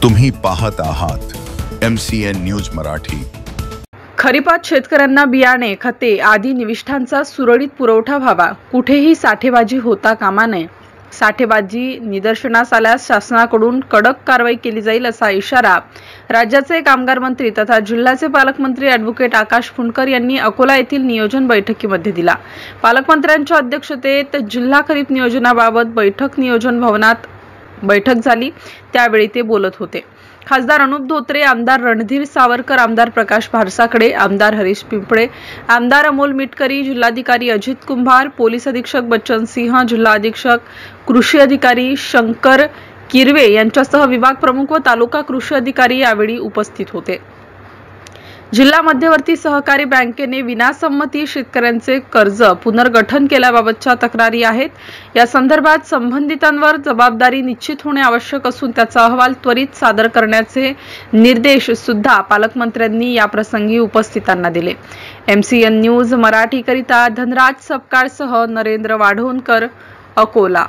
तुम्ही पाहत आहात MCN न्यूज मराठी। खरीपात शेतकऱ्यांना बियाणे, खते आदी निविष्ठांचा सुरळीत पुरवठा व्हावा, कुठेही साठेबाजी होता कामा नये। साठेबाजी निदर्शनास आल्यास शासनाकडून कडक कारवाई केली जाईल असा इशारा राज्याचे कामगार मंत्री तथा जिल्ह्याचे पालकमंत्री ॲडव्होकेट आकाश फुंडकर यांनी अकोला येथील नियोजन बैठकीमध्ये दिला। पालकमंत्र्यांच्या अध्यक्षतेत जिल्हा खरीप नियोजनाबाबत नियोजन भवनात बैठक झाली, त्यावेळी ते बोलत होते। खासदार अनुप धोत्रे, आमदार रणधीर सावरकर, आमदार प्रकाश भारसाकडे, आमदार हरीश पिंपळे, आमदार अमोल मिटकरी, जिल्हाधिकारी अजित कुंभार, पोलीस अधीक्षक बच्चन सिंह, जिल्हा अधीक्षक कृषी अधिकारी शंकर किरवे यांच्यासह विभाग प्रमुख व तालुका कृषी अधिकारी यावेळी उपस्थित होते। जिल्हा मध्यवर्ती सहकारी बँकेने विनासंमती शेतकऱ्यांचे कर्ज पुनर्गठन केल्याबाबतच्या तक्रारी आहेत। या संदर्भात संबंधितांवर जबाबदारी निश्चित होणे आवश्यक असून त्याचा अहवाल त्वरित सादर करण्याचे निर्देश सुद्धा पालकमंत्र्यांनी या प्रसंगी उपस्थितांना दिले। MCN न्यूज मराठी करिता धनराज सपकाळसह नरेंद्र वाढोणकर, अकोला।